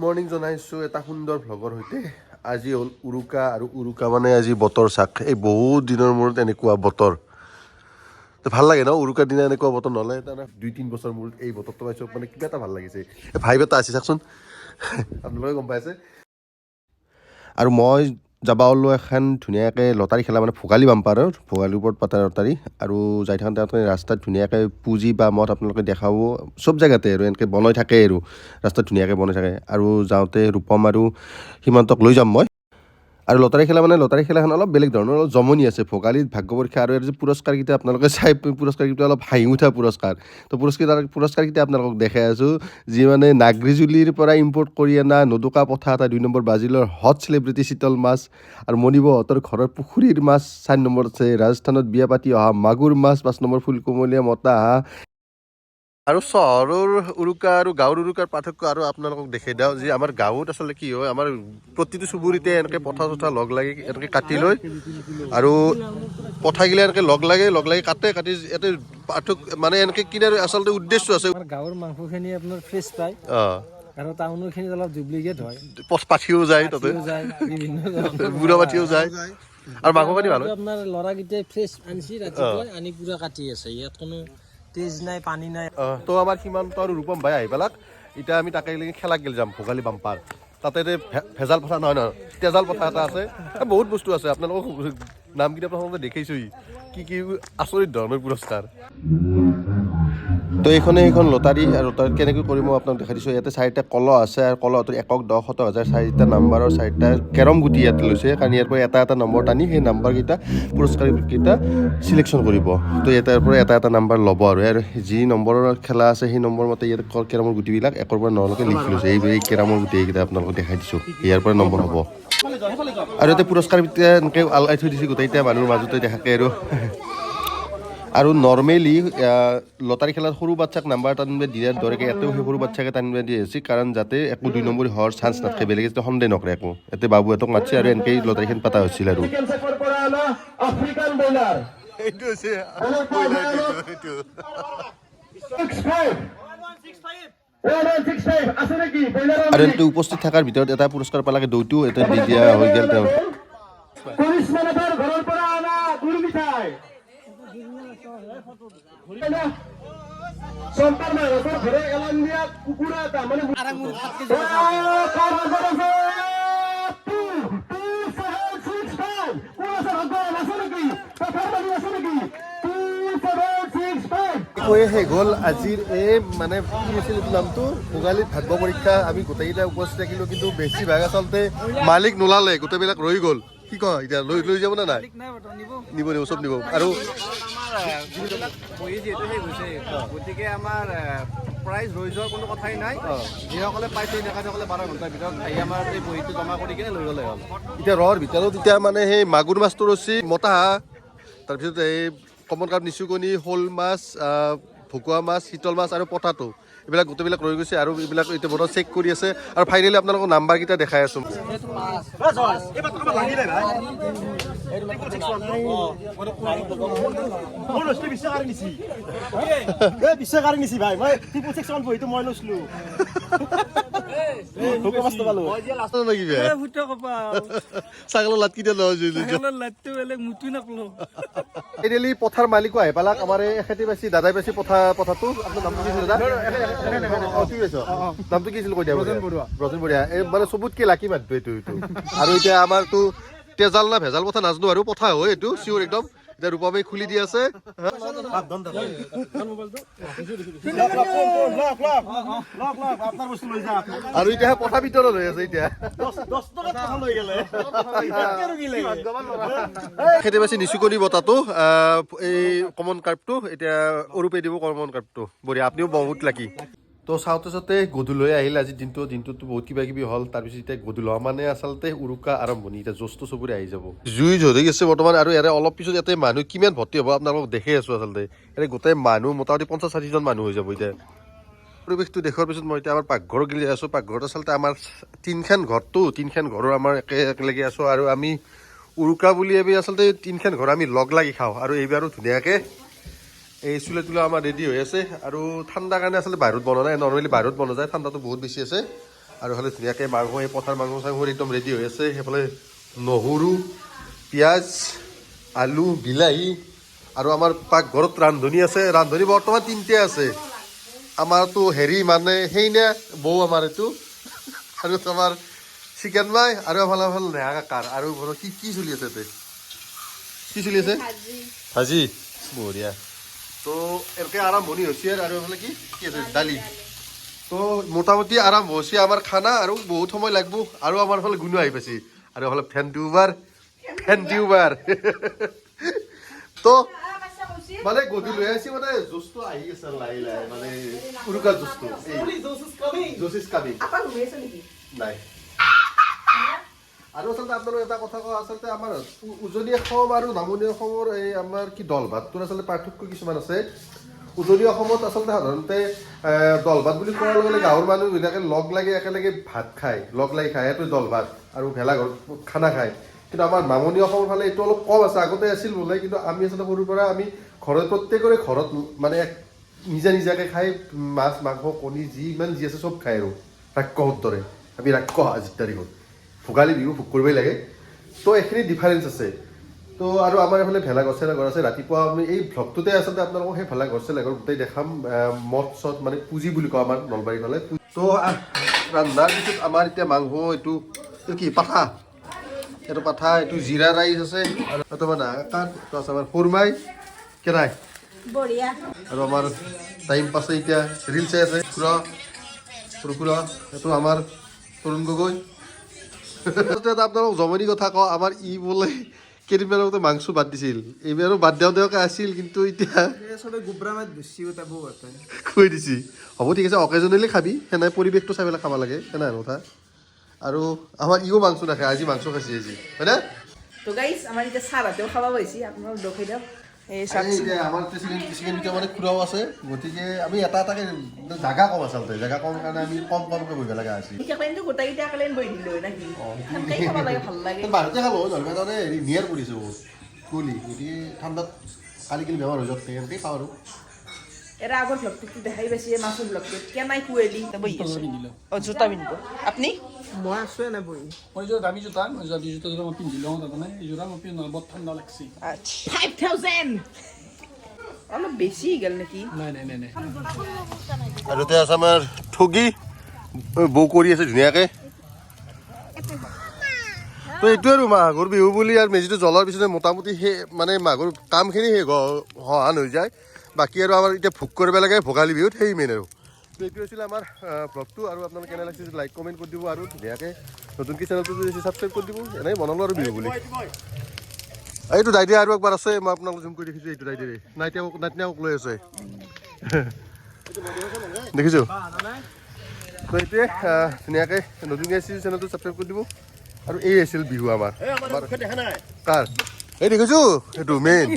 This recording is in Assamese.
মৰ্নিং জনাইছোঁ এটা সুন্দৰ ভ্লগৰ সৈতে। আজি হ'ল উৰুকা আৰু উৰুকা মানে আজি বতৰ চাক। এই বহুত দিনৰ মূৰত এনেকুৱা বতৰ ভাল লাগে ন। উৰুকাৰ দিনা এনেকুৱা বতৰ নহ'লে তাৰমানে 2-3 বছৰ মূৰত এই বতৰটো পাইছোঁ মানে কিবা এটা ভাল লাগিছে। ভাইব এটা আছে চাওকচোন আপোনালোকে গম পাইছে। আৰু মই যাব ওলো এখন ধুনীয়াকৈ লটাৰী খেলা মানে ভোগালী বাম্পাৰৰ ভোগালীৰ ওপৰত পাতা লটাৰী আৰু যাই থাকোঁতে আপুনি ৰাস্তাত ধুনীয়াকৈ পুঁজি বা মদ আপোনালোকে দেখাব চব জেগাতে আৰু এনেকৈ বনাই থাকে আৰু ৰাস্তাত ধুনীয়াকৈ বনাই থাকে। আৰু যাওঁতে ৰূপম আৰু সীমান্তক লৈ যাম মই। আৰু লটাৰী খেলাখন অলপ বেলেগ ধৰণৰ অলপ জমনি আছে। ভোগালীত ভাগ্য পৰীক্ষা আৰু যে পুৰস্কাৰকেইটা আপোনালোকে চাই পুৰস্কাৰকেইটা অলপ হাঁহি উঠা পুৰস্কাৰ। তো পুৰস্কাৰকেইটা আপোনালোকক দেখাই আছোঁ যি মানে নাগ্ৰিজুলিৰ পৰা ইম্পৰ্ট কৰি অনা নদুকা পঠা এটা 2 নম্বৰ ব্ৰাজিলৰ হট চেলিব্ৰিটি চিতল মাছ আৰু মণিবহঁতৰ ঘৰৰ পুখুৰীৰ মাছ 4 নম্বৰত আছে। ৰাজস্থানত বিয়া পাতি অহা মাগুৰ মাছ 5 নম্বৰ ফুলকুমলীয়া মতা হাঁহ। আৰু চহৰৰ উৰুকা আৰু গাঁৱৰ উৰুকাৰ পাৰ্থক্য আৰু আপোনালোকক দেখাই দিওঁ যে আমাৰ গাঁৱত আচলতে কি হয়, আমাৰ প্ৰতিটো চুবুৰীতে এনেকৈ পঠা চঠা লগ লাগি এনেকৈ কাটি লয় আৰু পঠাগিলা এনেকৈ লগ লাগি কাটি ইয়াতে পাৰ্থক্য মানে এনেকৈ কিনাৰ আচলতে উদ্দেশ্য আছে। গাঁৱৰ মাংসখিনি আপোনাৰ ফ্ৰেছ পায় আৰু টাউনৰ খিনি অলপ ডুপ্লিকেট হয়। পাঠিও যায় তাতে, বুঢ়া পাঠিও যায় আৰু মাংসখিনি ভাল হয়। আপোনাৰ ল'ৰাকেইটাই ফ্ৰেছ আনিছি ৰাতিপুৱাই আনি পুৰা কাটি আছে। ইয়াত কোনো তেজ নাই পানী নাই। তো আমাৰ সীমান্ত আৰু ৰূপম ভাই আহি পেলাক। এতিয়া আমি তাকে লাগি খেলাক গেল যাম ভোগালী বাম্পাৰ। তাতে ভেজাল পঠা নহয় তেজাল পঠা এটা আছে। বহুত বস্তু আছে আপোনালোকক নামকেইটা প্ৰথমতে দেখিছোঁহি কি আচৰিত ধৰণৰ পুৰস্কাৰ। তো সেইখন লটাৰী আৰু লটাৰীত কেনেকৈ কৰি মই আপোনাক দেখাই দিছোঁ। ইয়াতে 4টা কলহ আছে আৰু কলহটোৰ 1, 10, 1,000, 4টা নাম্বাৰৰ 4টা কেৰম গুটি ইয়াত লৈছে। কাৰণ ইয়াৰ পৰা এটা নম্বৰ টানি সেই নাম্বাৰকেইটা পুৰস্কাৰকেইটা চিলেকশ্যন কৰিব। তো ইয়াৰ পৰা এটা নাম্বাৰ ল'ব আৰু যি নম্বৰৰ খেলা আছে সেই নম্বৰ মতে ইয়াত কেৰমৰ গুটিবিলাক 1ৰ পৰা 9লৈকে লিখি লৈছে। এই কেৰমৰ গুটিকেইটা আপোনালোকক দেখাই দিছোঁ। ইয়াৰ পৰা নম্বৰ হ'ব আৰু ইয়াতে পুৰস্কাৰকেইটা এনেকৈ আলাই থৈ দিছে গোটেইকেইটা মানুহৰ মাজতে দেখাকে আৰু নৰ্মেলি লটাৰী খেলাত সৰু বাচ্চাক নাম্বাৰ টানিব দিয়াৰ দৰেকৈ ইয়াতেও সেই সৰু বাচ্চাকে টানিব দিয়া হৈছে। কাৰণ যাতে একো 2 নম্বৰ হোৱাৰ চান্স নাথাকে, বেলেগে যাতে সন্দেহ নকৰে একো। ইয়াতে বাবুহঁতক মাতিছে আৰু এনেকৈ লটাৰীখন পতা হৈছিল আৰু এনেকৈ উপস্থিত থকাৰ ভিতৰত এটা পুৰস্কাৰ পালাকে দৈটো এটা দি দিয়া হৈ গ'ল তেওঁ। শেষ হ'ল আজিৰ এই মানে কি হৈছিল নামটো ভোগালীত ভাগ্য পৰীক্ষা। আমি গোটেইকেইটা উপস্থিত থাকিলোঁ, কিন্তু বেছিভাগ আচলতে মালিক নোলালে, গোটেইবিলাক ৰৈ গ'ল। কি কয় এতিয়া লৈ যাব নে নাই? নিব চব নিব। আৰু গতিকে আমাৰ প্ৰাইজ ৰৈ যোৱাৰ কোনো কথাই নাই। যিসকলে পাইছে তেখেতসকলে 12 ঘণ্টাৰ ভিতৰত আহি আমাৰ এই বহীটো জমা কৰি কিনে লৈ গ'লে হ'ল। এতিয়া ৰৰ ভিতৰত এতিয়া মানে সেই মাগুৰ মাছটো ৰচি মতা হাঁহ, তাৰপিছত এই কমন কাপ নিচুকণি, শ'ল মাছ, ভকুৱা মাছ, চিতল মাছ আৰু পতাটো এইবিলাক গোটেইবিলাক ৰৈ গৈছে। আৰু এইবিলাক এতিয়া বৰ্তমান চেক কৰি আছে আৰু ফাইনেলি আপোনালোকক নাম্বাৰকেইটা দেখাই আছোঁ। ছাগলৰ লাটকেইটা ফাইনেলি পথাৰ মালিকো আহি পালাক। আমাৰ এই খেতি পাইছি দাদাই পাইছি পথাৰটো। আপোনাৰ নামটো কি আছিল দাদা? নামটো কি আছিল কৈ দিয়া? ব্ৰজেন বৰুৱা। এই মানে চবতকে লাকি মাতটো এইটো। আৰু এতিয়া আমাৰতো তেজাল না ভেজাল পথা নাজানো আৰু পথা হয় এইটো চিঞৰ একদম। এতিয়া ৰূপমে খুলি দি আছে। আৰু এতিয়া পথা ভিতৰত হৈ আছে। এতিয়া খেতি বাচি নিচুকনি বতাহটো এই কমন কাৰ্পটো এতিয়া অৰূপে দিব কমন কাৰ্পটো। বঢ়িয়া, আপুনিও বহুত লাকি। তো চাওঁতে গধূলি আহিল। আজিৰ দিনটোতো বহুত কিবা কিবি হ'ল। তাৰপিছত এতিয়া গধূলি মানে আচলতে উৰুকা আৰম্ভণি। এতিয়া জ্যেষ্ঠ চবৰে আহি যাব। জুই জ্বলি গৈছে বৰ্তমান। আৰু ইয়াৰে অলপ পিছত ইয়াতে মানুহ কিমান ভৰ্তি হ'ব আপোনালোকক দেখি আছোঁ। আচলতে ইয়াতে গোটেই মানুহ মোটামুটি 50-60 জন মানুহ হৈ যাব। এতিয়া পৰিৱেশটো দেখুৱাৰ পিছত মই এতিয়া আমাৰ পাকঘৰ গেলি আছোঁ। পাকঘৰত আচলতে আমাৰ 3খন ঘৰো আমাৰ একেলগে আছোঁ। আৰু আমি উৰুকা বুলি আমি আচলতে 3খন ঘৰ আমি লগ লাগি খাওঁ। আৰু এইবাৰো ধুনীয়াকৈ এই চুলা আমাৰ ৰেডি হৈ আছে। আৰু ঠাণ্ডাৰ কাৰণে আচলতে বাহিৰত বনোৱা নাই। নৰ্মেলি বাহিৰত বনোৱা যায়, ঠাণ্ডাটো বহুত বেছি আছে। আৰু এইফালে ধুনীয়াকৈ মাংস এই পথাৰ মাংস চাংস একদম ৰেডি হৈ আছে সেইফালে নহৰু পিঁয়াজ আলু বিলাহী আৰু আমাৰ পাকঘৰত ৰান্ধনী আছে ৰান্ধনী বৰ্তমান 3টে আছে আমাৰতো হেৰি মানে সেই নে বৌ আমাৰ এইটো আৰু তোমাৰ চিকেন মাই আৰু এফালে নেহা কাকাৰ আৰু কি কি চলি আছে তাতে কি চলি আছে ভাজি বঢ়িয়া তো এনেকৈ আৰম্ভণি হৈছে আৰু এইফালে কি কি আছে দালি তো মোটামুটি আৰম্ভ হৈছে আমাৰ খানা আৰু বহুত সময় লাগব আৰু আমাৰ ফালে গুণ আহি পাইছে আৰু এইফালে ফেন টিউবাৰ তো মানে গধূলি হৈ আছে মানে জোচটো আহি আছে লাহে লাহে মানে উৰুকাৰ জোচটো জোচ ইজ কামিং নাই আৰু আচলতে আপোনালোক এটা কথা কওঁ আচলতে আমাৰ উজনি অসম আৰু নামনি অসমৰ এই আমাৰ কি দল ভাতটোৰ আচলতে পাৰ্থক্য কিছুমান আছে উজনি অসমত আচলতে সাধাৰণতে দল ভাত বুলি কোৱাৰ লগে লগে গাঁৱৰ মানুহবিলাকে লগ লাগি একেলগে ভাত খায় লগ লাগি খায় সেইটো দল ভাত আৰু ভেলাঘৰ খানা খায় কিন্তু আমাৰ নামনি অসমৰ ফালে এইটো অলপ কম আছে আগতে আছিল বোলে কিন্তু আমি আচলতে সৰুৰ পৰা আমি ঘৰত প্ৰত্যেকৰে ঘৰত মানে নিজা নিজাকৈ খাই মাছ মাংস কণী যিমান যি আছে চব খায় আৰু ৰাক্ষসৰ দৰে আমি ৰাক্ষস আজিৰ তাৰিখত ভোগালী বিহু ভোগ কৰিবই লাগে তো এইখিনি ডিফাৰেঞ্চ আছে তো আৰু আমাৰ এইফালে ভেলাঘৰ চেলাঘৰ আছে ৰাতিপুৱা আমি এই ভ্লগটোতে আচলতে আপোনালোকক সেই ভেলাঘৰ চেলাঘৰ গোটেই দেখাম মদ চদ মানে পুঁজি বুলি কওঁ আমাৰ নলবাৰীৰ ফালে তো ৰন্ধাৰ পিছত আমাৰ এতিয়া মাংস এইটো কি পাঠা এইটো পাঠা এইটো জিৰা ৰাইচ আছে আৰু এইটো আমাৰ কাঠ এইটো আছে আমাৰ সুৰমাই কেনাই বঢ়িয়া আৰু আমাৰ টাইম পাছে এতিয়া ৰিল চাই আছে খুৰা এইটো আমাৰ তৰুণ গগৈ আপোনালোক জমনি কথা কওঁ আমাৰ ই বোলে কেইদিনমান আগতে মাংস বাদ দিছিল এইবাৰো বাদ দিওঁতে আছিল কিন্তু এতিয়া খুৱাই দিছি হ'ব ঠিক আছে অকেজনেলি খাবি সেনাই পৰিৱেশটো চাই পেলাই খাব লাগে সেনাই কথা আৰু আমাৰ ইও মাংস নাখায় আজি মাংস খাইছে আজি হয়নে তো গাইস আমাৰ এতিয়া চাহতেও খাব পাইছি আপোনালোক দেখাই দিয়ক এই আমাৰ চিকেন মানে খুৰাও আছে গতিকে আমি এটা এটাকে জাগা কম আচলতে জাগা কম কাৰণে আমি কমকৈ বহিব লগা আছিল কিন্তু গোটেইকেইটা একেলগে বহি দিলো নাকি সেনেকেই খাব লাগে ভাল লাগে বাহিৰতে খালো নহ'লে তাৰমানে হেৰি নিয়াৰ পৰিছে বহুত কুলি গতিকে ঠাণ্ডাত কালি কিনি বেমাৰ হৈ যাওক তেনেকৈ খাওঁ আৰু এৰা আগৰ ব্লগটো দেখাই পাইছে মাছৰ ব্লগটো কেনাই কুৱেলি বহি আছে অ জোতা পিন্ধিব আপুনি মই আছো এনে বহি মই যে দামী জোতা মই দামী জোতা মই পিন্ধি লওঁ তাৰমানে এই জোতা মই পিন্ধি বৰ ঠাণ্ডা লাগছে আচ্ছা 5000 অলপ বেছি গেল নেকি নাই নাই নাই নাই আৰু এতিয়া আছে আমাৰ ঠগি বৌ কৰি আছে ধুনীয়াকৈ তো এইটোৱে আৰু মাঘৰ বিহু বুলি আৰু মেজিটো জ্বলাৰ পিছতে মোটামুটি সেই মানে মাঘৰ কামখিনি সেই সহান হৈ যায় বাকী আৰু আমাৰ এতিয়া ভোগ কৰিব লাগে ভোগালী বিহুত সেই মেইন আৰু তো এইটো আছিলে আমাৰ ব্লগটো আৰু আপোনালোকে কেনে লাগিছে লাইক কমেণ্ট কৰি দিব আৰু ধুনীয়াকৈ নতুনকৈ চেনেলটো যদি ছাবস্ক্ৰাইব কৰি দিব এনেই বনালোঁ আৰু বিহু বুলি এইটো দাইডিয়া আৰু একবাৰ আছে মই আপোনালোক জুম কৰি দেখিছোঁ এইটো দাইডিয়াৰে নাইটিনাওক লৈ আছে দেখিছোঁ তো এইটোৱে ধুনীয়াকৈ নতুনকৈ চেনেলটো ছাবস্ক্ৰাইব কৰি দিব আৰু এই আছিল বিহু আমাৰ কাৰ এই দেখিছোঁ সেইটো মেইন